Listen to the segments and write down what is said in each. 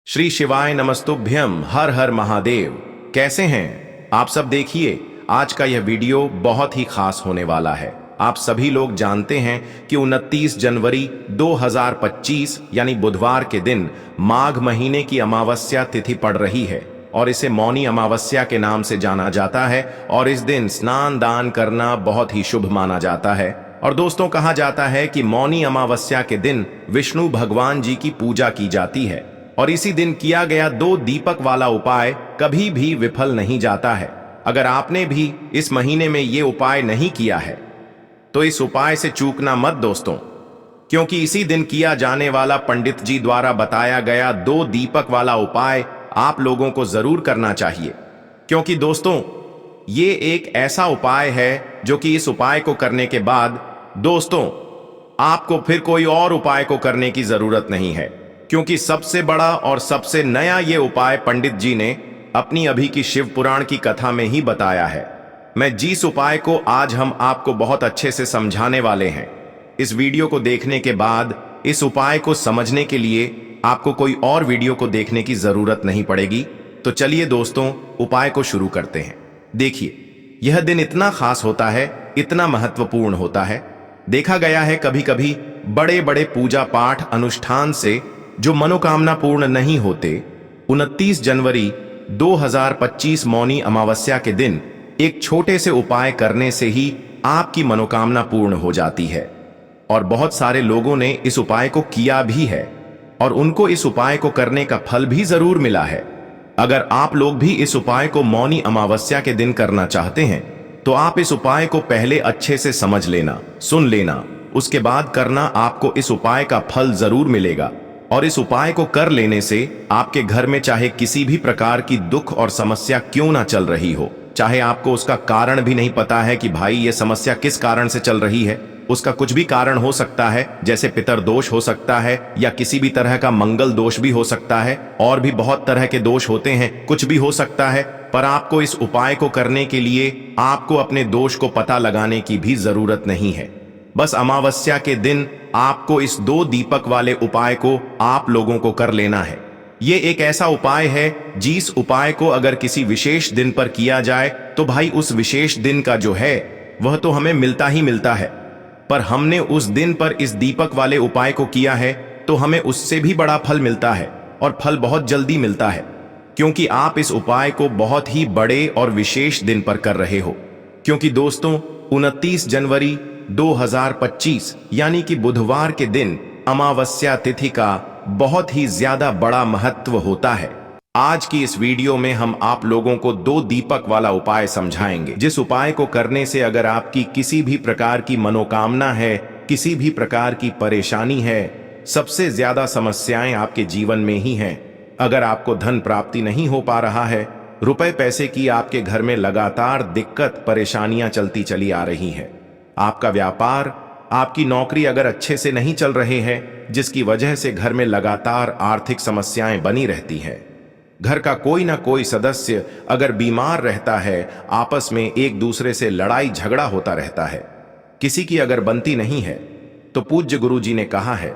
श्री शिवाय नमस्तुभ्यम। हर हर महादेव। कैसे हैं आप सब? देखिए, आज का यह वीडियो बहुत ही खास होने वाला है। आप सभी लोग जानते हैं कि 29 जनवरी 2025 यानी बुधवार के दिन माघ महीने की अमावस्या तिथि पड़ रही है और इसे मौनी अमावस्या के नाम से जाना जाता है। और इस दिन स्नान दान करना बहुत ही शुभ माना जाता है। और दोस्तों, कहा जाता है कि मौनी अमावस्या के दिन विष्णु भगवान जी की पूजा की जाती है और इसी दिन किया गया 2 दीपक वाला उपाय कभी भी विफल नहीं जाता है। अगर आपने भी इस महीने में ये उपाय नहीं किया है तो इस उपाय से चूकना मत दोस्तों, क्योंकि इसी दिन किया जाने वाला पंडित जी द्वारा बताया गया 2 दीपक वाला उपाय आप लोगों को जरूर करना चाहिए। क्योंकि दोस्तों, ये एक ऐसा उपाय है जो कि इस उपाय को करने के बाद दोस्तों आपको फिर कोई और उपाय को करने की जरूरत नहीं है, क्योंकि सबसे बड़ा और सबसे नया ये उपाय पंडित जी ने अपनी अभी की शिव पुराण की कथा में ही बताया है। मैं जिस उपाय को आज हम आपको बहुत अच्छे से समझाने वाले हैं, इस वीडियो को देखने के बाद इस उपाय को समझने के लिए आपको कोई और वीडियो को देखने की जरूरत नहीं पड़ेगी। तो चलिए दोस्तों, उपाय को शुरू करते हैं। देखिए, यह दिन इतना खास होता है, इतना महत्वपूर्ण होता है। देखा गया है कभी कभी बड़े बड़े पूजा पाठ अनुष्ठान से जो मनोकामना पूर्ण नहीं होते, 29 जनवरी 2025 मौनी अमावस्या के दिन एक छोटे से उपाय करने से ही आपकी मनोकामना पूर्ण हो जाती है। और बहुत सारे लोगों ने इस उपाय को किया भी है और उनको इस उपाय को करने का फल भी जरूर मिला है। अगर आप लोग भी इस उपाय को मौनी अमावस्या के दिन करना चाहते हैं तो आप इस उपाय को पहले अच्छे से समझ लेना, सुन लेना, उसके बाद करना। आपको इस उपाय का फल जरूर मिलेगा। और इस उपाय को कर लेने से आपके घर में चाहे किसी भी प्रकार की दुख और समस्या क्यों ना चल रही हो, चाहे आपको उसका कारण भी नहीं पता है कि भाई ये समस्या किस कारण से चल रही है, उसका कुछ भी कारण हो सकता है, जैसे पितर दोष हो सकता है या किसी भी तरह का मंगल दोष भी हो सकता है, और भी बहुत तरह के दोष होते हैं, कुछ भी हो सकता है। पर आपको इस उपाय को करने के लिए आपको अपने दोष को पता लगाने की भी जरूरत नहीं है। बस अमावस्या के दिन आपको इस 2 दीपक वाले उपाय को आप लोगों को कर लेना है। ये एक ऐसा उपाय है जिस उपाय को अगर किसी विशेष दिन पर किया जाए तो भाई उस विशेष दिन का जो है वह तो हमें मिलता ही मिलता है, पर हमने उस दिन पर इस दीपक वाले उपाय को किया है तो हमें उससे भी बड़ा फल मिलता है, और फल बहुत जल्दी मिलता है, क्योंकि आप इस उपाय को बहुत ही बड़े और विशेष दिन पर कर रहे हो। क्योंकि दोस्तों, 29 जनवरी 2025 यानी कि बुधवार के दिन अमावस्या तिथि का बहुत ही ज्यादा बड़ा महत्व होता है। आज की इस वीडियो में हम आप लोगों को 2 दीपक वाला उपाय समझाएंगे, जिस उपाय को करने से अगर आपकी किसी भी प्रकार की मनोकामना है, किसी भी प्रकार की परेशानी है, सबसे ज्यादा समस्याएं आपके जीवन में ही हैं। अगर आपको धन प्राप्ति नहीं हो पा रहा है, रुपए पैसे की आपके घर में लगातार दिक्कत परेशानियां चलती चली आ रही हैं, आपका व्यापार, आपकी नौकरी अगर अच्छे से नहीं चल रहे हैं, जिसकी वजह से घर में लगातार आर्थिक समस्याएं बनी रहती हैं, घर का कोई ना कोई सदस्य अगर बीमार रहता है, आपस में एक दूसरे से लड़ाई झगड़ा होता रहता है, किसी की अगर बनती नहीं है, तो पूज्य गुरु जी ने कहा है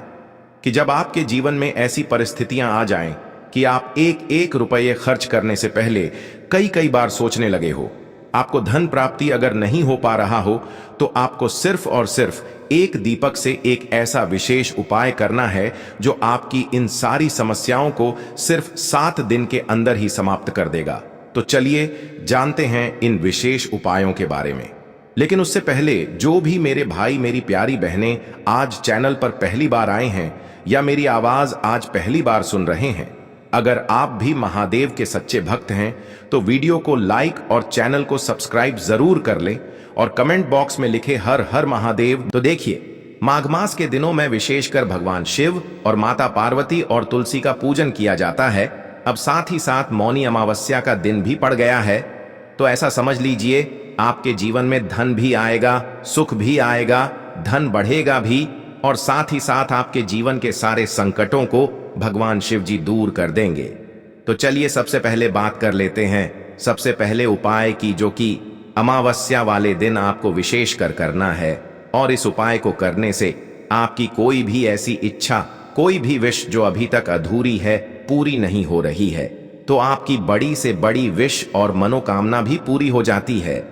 कि जब आपके जीवन में ऐसी परिस्थितियां आ जाएं कि आप एक एक रुपये खर्च करने से पहले कई कई बार सोचने लगे हो, आपको धन प्राप्ति अगर नहीं हो पा रहा हो, तो आपको सिर्फ और सिर्फ एक दीपक से एक ऐसा विशेष उपाय करना है जो आपकी इन सारी समस्याओं को सिर्फ 7 दिन के अंदर ही समाप्त कर देगा। तो चलिए जानते हैं इन विशेष उपायों के बारे में। लेकिन उससे पहले जो भी मेरे भाई मेरी प्यारी बहनें आज चैनल पर पहली बार आए हैं या मेरी आवाज आज पहली बार सुन रहे हैं, अगर आप भी महादेव के सच्चे भक्त हैं तो वीडियो को लाइक और चैनल को सब्सक्राइब जरूर कर लें और कमेंट बॉक्स में लिखे हर हर महादेव। तो देखिए, माघ मास के दिनों में विशेषकर भगवान शिव और माता पार्वती और तुलसी का पूजन किया जाता है। अब साथ ही साथ मौनी अमावस्या का दिन भी पड़ गया है, तो ऐसा समझ लीजिए आपके जीवन में धन भी आएगा, सुख भी आएगा, धन बढ़ेगा भी, और साथ ही साथ आपके जीवन के सारे संकटों को भगवान शिव जी दूर कर देंगे। तो चलिए सबसे पहले बात कर लेते हैं सबसे पहले उपाय की, जो कि अमावस्या वाले दिन आपको विशेष कर करना है। और इस उपाय को करने से आपकी कोई भी ऐसी इच्छा, कोई भी विश जो अभी तक अधूरी है, पूरी नहीं हो रही है तो आपकी बड़ी से बड़ी विश और मनोकामना भी पूरी हो जाती है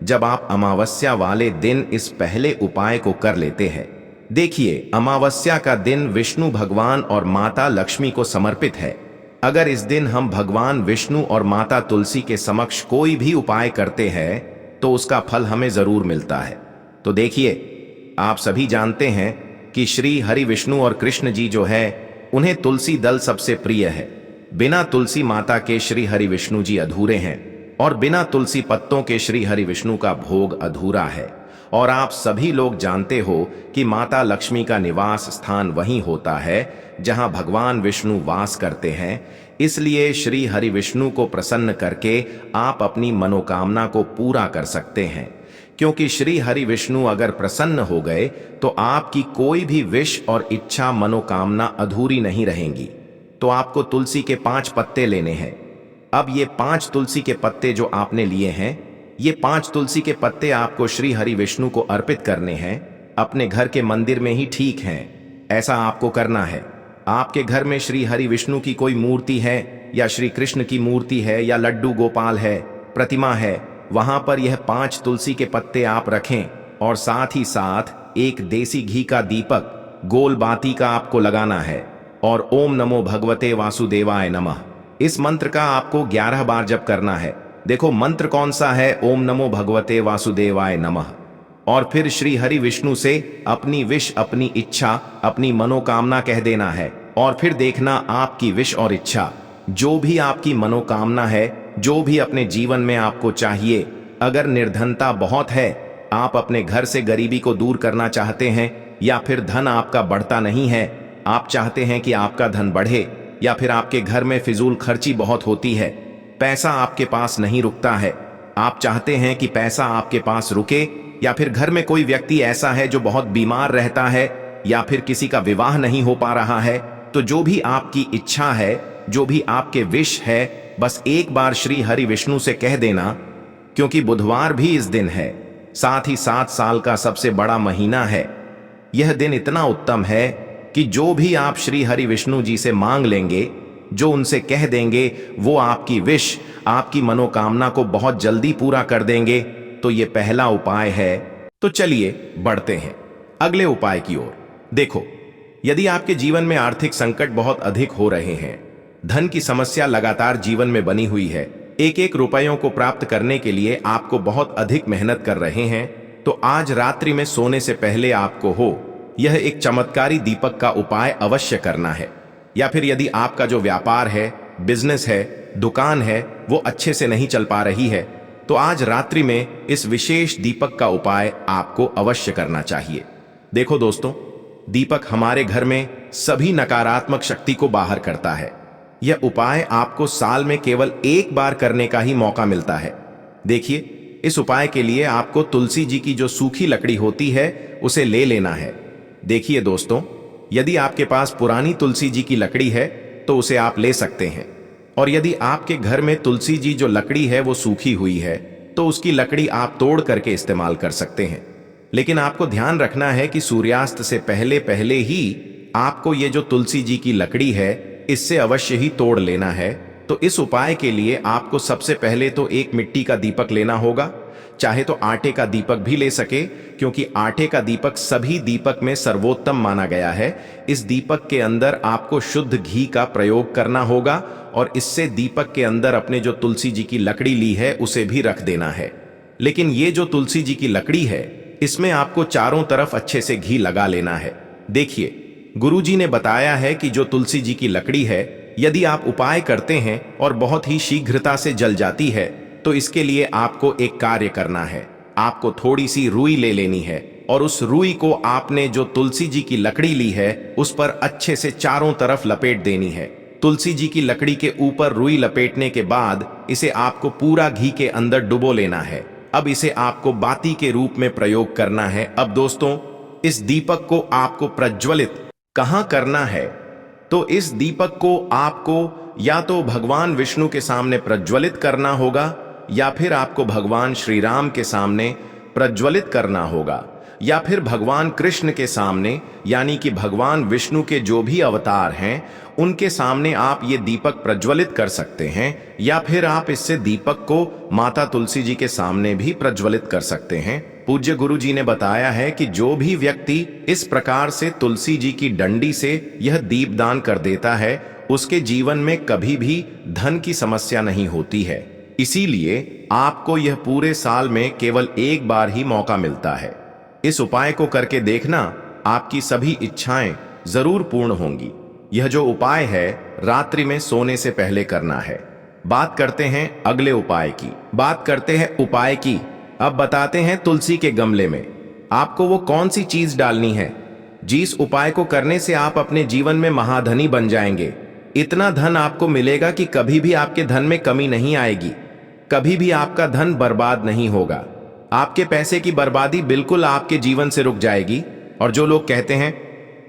जब आप अमावस्या वाले दिन इस पहले उपाय को कर लेते हैं। देखिए, अमावस्या का दिन विष्णु भगवान और माता लक्ष्मी को समर्पित है। अगर इस दिन हम भगवान विष्णु और माता तुलसी के समक्ष कोई भी उपाय करते हैं तो उसका फल हमें जरूर मिलता है। तो देखिए, आप सभी जानते हैं कि श्री हरि विष्णु और कृष्ण जी जो है उन्हें तुलसी दल सबसे प्रिय है। बिना तुलसी माता के श्री हरि विष्णु जी अधूरे हैं और बिना तुलसी पत्तों के श्री हरि विष्णु का भोग अधूरा है। और आप सभी लोग जानते हो कि माता लक्ष्मी का निवास स्थान वहीं होता है जहां भगवान विष्णु वास करते हैं। इसलिए श्री हरि विष्णु को प्रसन्न करके आप अपनी मनोकामना को पूरा कर सकते हैं, क्योंकि श्री हरि विष्णु अगर प्रसन्न हो गए तो आपकी कोई भी विश और इच्छा मनोकामना अधूरी नहीं रहेंगी। तो आपको तुलसी के 5 पत्ते लेने हैं। अब ये 5 तुलसी के पत्ते जो आपने लिए हैं, ये 5 तुलसी के पत्ते आपको श्री हरि विष्णु को अर्पित करने हैं। अपने घर के मंदिर में ही ठीक हैं, ऐसा आपको करना है। आपके घर में श्री हरि विष्णु की कोई मूर्ति है या श्री कृष्ण की मूर्ति है या लड्डू गोपाल है, प्रतिमा है, वहां पर यह 5 तुलसी के पत्ते आप रखें और साथ ही साथ एक देसी घी का दीपक गोल बाती का आपको लगाना है और ओम नमो भगवते वासुदेवाय नमः इस मंत्र का आपको 11 बार जप करना है। देखो मंत्र कौन सा है, ओम नमो भगवते वासुदेवाय नमः। और फिर श्री हरि विष्णु से अपनी विश, अपनी इच्छा, अपनी मनोकामना कह देना है और फिर देखना आपकी विश और इच्छा, जो भी आपकी मनोकामना है, जो भी अपने जीवन में आपको चाहिए। अगर निर्धनता बहुत है, आप अपने घर से गरीबी को दूर करना चाहते हैं, या फिर धन आपका बढ़ता नहीं है, आप चाहते हैं कि आपका धन बढ़े, या फिर आपके घर में फिजूल खर्ची बहुत होती है, पैसा आपके पास नहीं रुकता है, आप चाहते हैं कि पैसा आपके पास रुके, या फिर घर में कोई व्यक्ति ऐसा है जो बहुत बीमार रहता है, या फिर किसी का विवाह नहीं हो पा रहा है, तो जो भी आपकी इच्छा है, जो भी आपके विश है, बस एक बार श्री हरि विष्णु से कह देना। क्योंकि बुधवार भी इस दिन है, साथ ही 7 साल का सबसे बड़ा महीना है। यह दिन इतना उत्तम है कि जो भी आप श्री हरि विष्णु जी से मांग लेंगे, जो उनसे कह देंगे, वो आपकी विश, आपकी मनोकामना को बहुत जल्दी पूरा कर देंगे। तो ये पहला उपाय है। तो चलिए बढ़ते हैं अगले उपाय की ओर। देखो, यदि आपके जीवन में आर्थिक संकट बहुत अधिक हो रहे हैं, धन की समस्या लगातार जीवन में बनी हुई है, एक एक रुपयों को प्राप्त करने के लिए आपको बहुत अधिक मेहनत कर रहे हैं, तो आज रात्रि में सोने से पहले आपको यह एक चमत्कारी दीपक का उपाय अवश्य करना है। या फिर यदि आपका जो व्यापार है, बिजनेस है, दुकान है, वो अच्छे से नहीं चल पा रही है, तो आज रात्रि में इस विशेष दीपक का उपाय आपको अवश्य करना चाहिए। देखो दोस्तों, दीपक हमारे घर में सभी नकारात्मक शक्ति को बाहर करता है। यह उपाय आपको साल में केवल एक बार करने का ही मौका मिलता है। देखिए, इस उपाय के लिए आपको तुलसी जी की जो सूखी लकड़ी होती है उसे ले लेना है। देखिए दोस्तों, यदि आपके पास पुरानी तुलसी जी की लकड़ी है तो उसे आप ले सकते हैं, और यदि आपके घर में तुलसी जी जो लकड़ी है वो सूखी हुई है तो उसकी लकड़ी आप तोड़ करके इस्तेमाल कर सकते हैं। लेकिन आपको ध्यान रखना है कि सूर्यास्त से पहले पहले ही आपको ये जो तुलसी जी की लकड़ी है इससे अवश्य ही तोड़ लेना है। तो इस उपाय के लिए आपको सबसे पहले तो एक मिट्टी का दीपक लेना होगा, चाहे तो आटे का दीपक भी ले सके, क्योंकि आटे का दीपक सभी दीपक में सर्वोत्तम माना गया है। इस दीपक के अंदर आपको शुद्ध घी का प्रयोग करना होगा और इससे दीपक के अंदर अपने जो तुलसी जी की लकड़ी ली है उसे भी रख देना है। लेकिन ये जो तुलसी जी की लकड़ी है इसमें आपको चारों तरफ अच्छे से घी लगा लेना है। देखिए, गुरुजी ने बताया है कि जो तुलसी जी की लकड़ी है, यदि आप उपाय करते हैं और बहुत ही शीघ्रता से जल जाती है, तो इसके लिए आपको एक कार्य करना है। आपको थोड़ी सी रुई ले लेनी है और उस रुई को आपने जो तुलसी जी की लकड़ी ली है उस पर अच्छे से चारों तरफ लपेट देनी है। तुलसी जी की लकड़ी के ऊपर रुई लपेटने के बाद इसे आपको पूरा घी के अंदर डुबो लेना है। अब इसे आपको बाती के रूप में प्रयोग करना है। अब दोस्तों, इस दीपक को आपको प्रज्वलित कहाँ करना है? तो इस दीपक को आपको या तो भगवान विष्णु के सामने प्रज्वलित करना होगा, या फिर आपको भगवान श्री राम के सामने प्रज्वलित करना होगा, या फिर भगवान कृष्ण के सामने, यानी कि भगवान विष्णु के जो भी अवतार हैं उनके सामने आप ये दीपक प्रज्वलित कर सकते हैं, या फिर आप इससे दीपक को माता तुलसी जी के सामने भी प्रज्वलित कर सकते हैं। पूज्य गुरु जी ने बताया है कि जो भी व्यक्ति इस प्रकार से तुलसी जी की डंडी से यह दीपदान कर देता है उसके जीवन में कभी भी धन की समस्या नहीं होती है। इसीलिए आपको यह पूरे साल में केवल एक बार ही मौका मिलता है। इस उपाय को करके देखना, आपकी सभी इच्छाएं जरूर पूर्ण होंगी। यह जो उपाय है रात्रि में सोने से पहले करना है। बात करते हैं अगले उपाय की। अब बताते हैं तुलसी के गमले में आपको वो कौन सी चीज डालनी है जिस उपाय को करने से आप अपने जीवन में महाधनी बन जाएंगे। इतना धन आपको मिलेगा कि कभी भी आपके धन में कमी नहीं आएगी, कभी भी आपका धन बर्बाद नहीं होगा। आपके पैसे की बर्बादी बिल्कुल आपके जीवन से रुक जाएगी। और जो लोग कहते हैं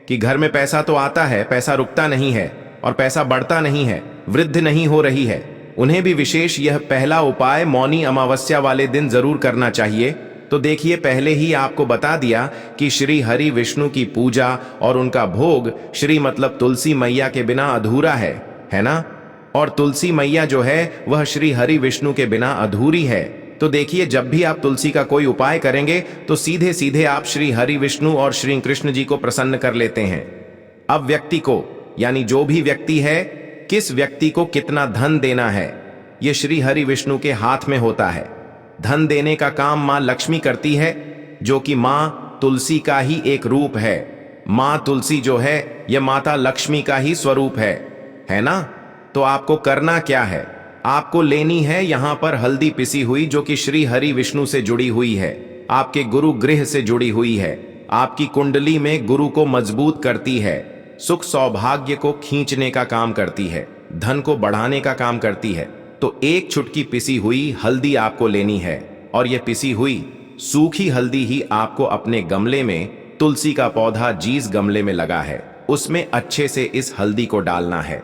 कि घर में पैसा तो आता है, पैसा रुकता नहीं है और पैसा बढ़ता नहीं है, वृद्धि नहीं हो रही है, उन्हें भी विशेष यह पहला उपाय मौनी अमावस्या वाले दिन जरूर करना चाहिए। तो देखिए, पहले ही आपको बता दिया कि श्री हरि विष्णु की पूजा और उनका भोग श्री मतलब तुलसी मैया के बिना अधूरा है ना। और तुलसी मैया जो है वह श्री हरि विष्णु के बिना अधूरी है। तो देखिए, जब भी आप तुलसी का कोई उपाय करेंगे तो सीधे सीधे आप श्री हरि विष्णु और श्री कृष्ण जी को प्रसन्न कर लेते हैं। अब व्यक्ति को, यानी जो भी व्यक्ति है, किस व्यक्ति को कितना धन देना है यह श्री हरि विष्णु के हाथ में होता है। धन देने का काम मां लक्ष्मी करती है, जो कि मां तुलसी का ही एक रूप है। मां तुलसी जो है यह माता लक्ष्मी का ही स्वरूप है ना। तो आपको करना क्या है, आपको लेनी है यहां पर हल्दी पिसी हुई, जो कि श्री हरि विष्णु से जुड़ी हुई है, आपके गुरु गृह से जुड़ी हुई है, आपकी कुंडली में गुरु को मजबूत करती है, सुख सौभाग्य को खींचने का काम करती है, धन को बढ़ाने का काम करती है। तो एक चुटकी पिसी हुई हल्दी आपको लेनी है और यह पिसी हुई सूखी हल्दी ही आपको अपने गमले में, तुलसी का पौधा जिस गमले में लगा है उसमें अच्छे से इस हल्दी को डालना है,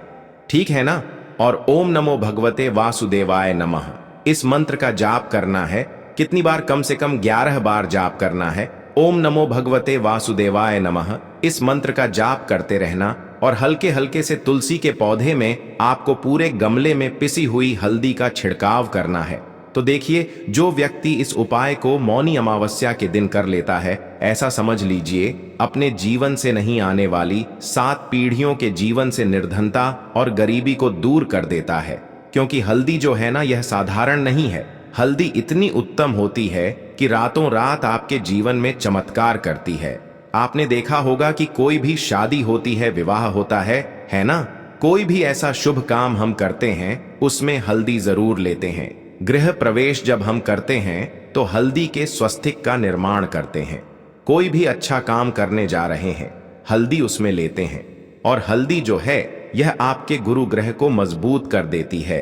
ठीक है ना। और ओम नमो भगवते वासुदेवाय नमः इस मंत्र का जाप करना है। कितनी बार? कम से कम 11 बार जाप करना है। ओम नमो भगवते वासुदेवाय नमः इस मंत्र का जाप करते रहना और हल्के हल्के से तुलसी के पौधे में आपको पूरे गमले में पिसी हुई हल्दी का छिड़काव करना है। तो देखिए, जो व्यक्ति इस उपाय को मौनी अमावस्या के दिन कर लेता है, ऐसा समझ लीजिए अपने जीवन से नहीं आने वाली 7 पीढ़ियों के जीवन से निर्धनता और गरीबी को दूर कर देता है। क्योंकि हल्दी जो है ना, यह साधारण नहीं है। हल्दी इतनी उत्तम होती है कि रातों रात आपके जीवन में चमत्कार करती है। आपने देखा होगा कि कोई भी शादी होती है, विवाह होता है ना। कोई भी ऐसा शुभ काम हम करते हैं उसमें हल्दी जरूर लेते हैं। गृह प्रवेश जब हम करते हैं तो हल्दी के स्वस्तिक का निर्माण करते हैं। कोई भी अच्छा काम करने जा रहे हैं, हल्दी उसमें लेते हैं। और हल्दी जो है यह आपके गुरु ग्रह को मजबूत कर देती है।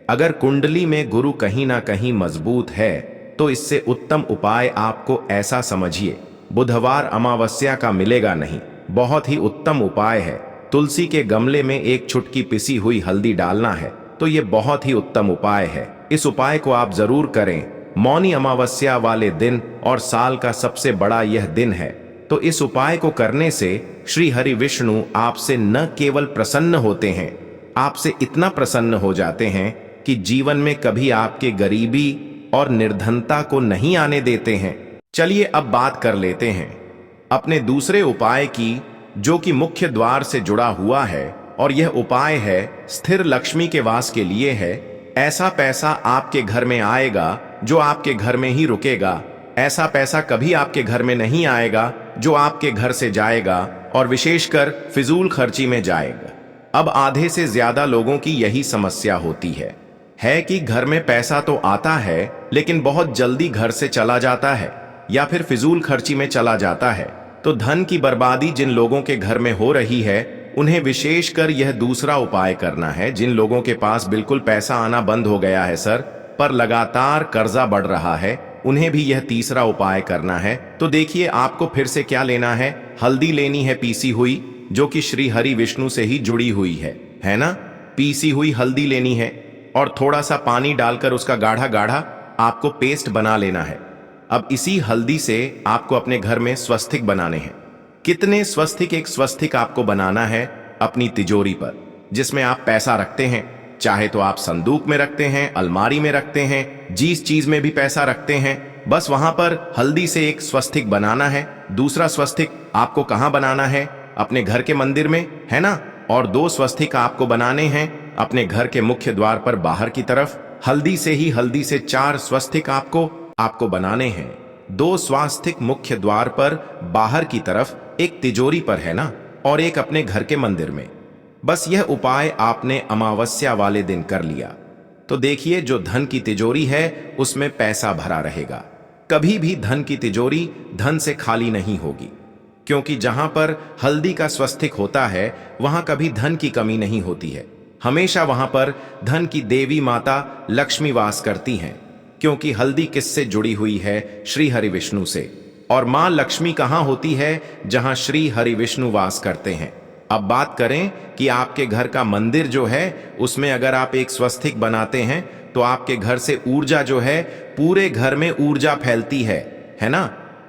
अगर कुंडली में गुरु कहीं ना कहीं मजबूत है तो इससे उत्तम उपाय आपको ऐसा समझिए बुधवार अमावस्या का मिलेगा नहीं। बहुत ही उत्तम उपाय है। तुलसी के गमले में एक चुटकी पिसी हुई हल्दी डालना है, तो ये बहुत ही उत्तम उपाय है। इस उपाय को आप जरूर करें। मौनी अमावस्या वाले दिन और साल का सबसे बड़ा यह दिन है। तो इस उपाय को करने से श्री हरि विष्णु आपसे न केवल प्रसन्न होते हैं, आपसे इतना प्रसन्न हो जाते हैं कि जीवन में कभी आपके गरीबी और निर्धनता को नहीं आने देते हैं। चलिए अब बात कर लेते हैं अपने दूसरे उपाय की, जो कि मुख्य द्वार से जुड़ा हुआ है। और यह उपाय है स्थिर लक्ष्मी के वास के लिए है। ऐसा पैसा आपके घर में आएगा जो आपके घर में ही रुकेगा। ऐसा पैसा कभी आपके घर में नहीं आएगा जो आपके घर से जाएगा और विशेषकर फिजूल खर्ची में जाएगा। अब आधे से ज्यादा लोगों की यही समस्या होती है कि घर में पैसा तो आता है लेकिन बहुत जल्दी घर से चला जाता है या फिर फिजूल खर्ची में चला जाता है। तो धन की बर्बादी जिन लोगों के घर में हो रही है उन्हें विशेषकर यह दूसरा उपाय करना है। जिन लोगों के पास बिल्कुल पैसा आना बंद हो गया है सर, पर लगातार कर्जा बढ़ रहा है, उन्हें भी यह तीसरा उपाय करना है। तो देखिए, आपको फिर से क्या लेना है, हल्दी लेनी है पीसी हुई, जो कि श्री हरि विष्णु से ही जुड़ी हुई है ना। पीसी हुई हल्दी लेनी है और थोड़ा सा पानी डालकर उसका गाढ़ा गाढ़ा आपको पेस्ट बना लेना है। अब इसी हल्दी से आपको अपने घर में स्वस्तिक बनाने हैं। कितने स्वस्तिक? एक स्वस्तिक आपको बनाना है अपनी तिजोरी पर, जिसमें आप पैसा रखते हैं। चाहे तो आप संदूक में रखते हैं, अलमारी में रखते हैं, जिस चीज में भी पैसा रखते हैं, बस वहां पर हल्दी से एक स्वस्तिक बनाना है। दूसरा स्वस्तिक आपको कहां बनाना है? अपने घर के मंदिर में, है ना? और 2 स्वस्तिक आपको बनाने हैं अपने घर के मुख्य द्वार पर बाहर की तरफ। हल्दी से 4 स्वस्तिक आपको बनाने हैं। 2 स्वस्तिक मुख्य द्वार पर बाहर की तरफ, एक तिजोरी पर, है ना? और एक अपने घर के मंदिर में। बस यह उपाय आपने अमावस्या वाले दिन कर लिया तो देखिए, जो धन की तिजोरी है उसमें पैसा भरा रहेगा। कभी भी धन की तिजोरी धन से खाली नहीं होगी, क्योंकि जहां पर हल्दी का स्वस्तिक होता है वहां कभी धन की कमी नहीं होती है। हमेशा वहां पर धन की देवी माता लक्ष्मी वास करती हैं, क्योंकि हल्दी किससे जुड़ी हुई है? श्री हरि विष्णु से। और मां लक्ष्मी कहां होती है? जहां श्री हरि विष्णु वास करते हैं। अब बात करें कि आपके घर का मंदिर जो है उसमें अगर आप एक स्वस्तिक बनाते हैं तो आपके घर से ऊर्जा जो है, पूरे घर में ऊर्जा फैलती है ना?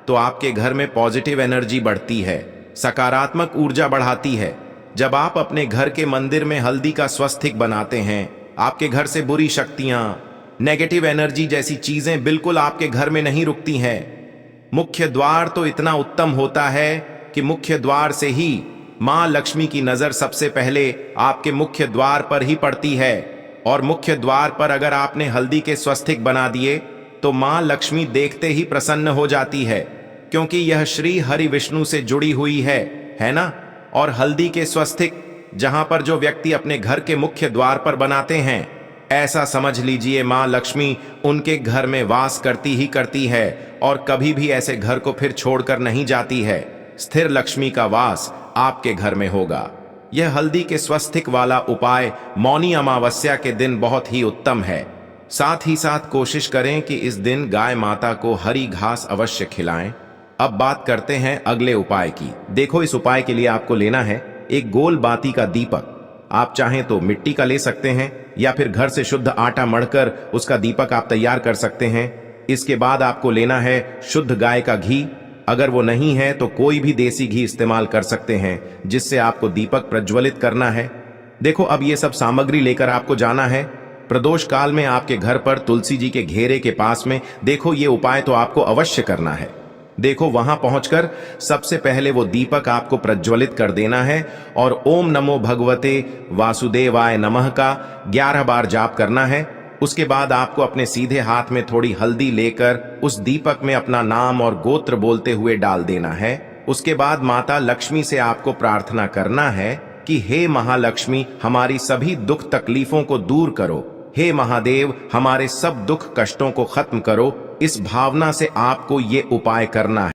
तो आपके घर में पॉजिटिव एनर्जी बढ़ती है, सकारात्मक ऊर्जा बढ़ाती है। जब आप अपने घर के मंदिर में हल्दी का स्वस्तिक बनाते हैं, आपके घर से बुरी शक्तियां, नेगेटिव एनर्जी जैसी चीजें बिल्कुल आपके घर में नहीं रुकती हैं। मुख्य द्वार तो इतना उत्तम होता है कि मुख्य द्वार से ही मां लक्ष्मी की नजर सबसे पहले आपके मुख्य द्वार पर ही पड़ती है। और मुख्य द्वार पर अगर आपने हल्दी के स्वस्तिक बना दिए तो मां लक्ष्मी देखते ही प्रसन्न हो जाती है, क्योंकि यह श्री हरि विष्णु से जुड़ी हुई है ना? और हल्दी के स्वस्तिक जहां पर जो व्यक्ति अपने घर के मुख्य द्वार पर बनाते हैं, ऐसा समझ लीजिए मां लक्ष्मी उनके घर में वास करती ही करती है और कभी भी ऐसे घर को फिर छोड़कर नहीं जाती है। स्थिर लक्ष्मी का वास आपके घर में होगा। यह हल्दी के स्वस्तिक वाला उपाय मौनी अमावस्या के दिन बहुत ही उत्तम है। साथ ही साथ कोशिश करें कि इस दिन गाय माता को हरी घास अवश्य खिलाएं। अब बात करते हैं अगले उपाय की। देखो, इस उपाय के लिए आपको लेना है एक गोल बाती का दीपक। आप चाहें तो मिट्टी का ले सकते हैं या फिर घर से शुद्ध आटा मढ़कर उसका दीपक आप तैयार कर सकते हैं। इसके बाद आपको लेना है शुद्ध गाय का घी। अगर वो नहीं है तो कोई भी देसी घी इस्तेमाल कर सकते हैं, जिससे आपको दीपक प्रज्वलित करना है। देखो, अब ये सब सामग्री लेकर आपको जाना है प्रदोष काल में आपके घर पर तुलसी जी के घेरे के पास में। देखो, ये उपाय तो आपको अवश्य करना है। देखो, वहां पहुंचकर सबसे पहले वो दीपक आपको प्रज्वलित कर देना है और ओम नमो भगवते वासुदेवाय नमः का 11 बार जाप करना है। उसके बाद आपको अपने सीधे हाथ में थोड़ी हल्दी लेकर उस दीपक में अपना नाम और गोत्र बोलते हुए डाल देना है। उसके बाद माता लक्ष्मी से आपको प्रार्थना करना है कि हे महालक्ष्मी, हमारी सभी दुख तकलीफों को दूर करो। हे महादेव, हमारे सब दुख कष्टों को खत्म करो। इस भावना से आपको ये उपाय करना है।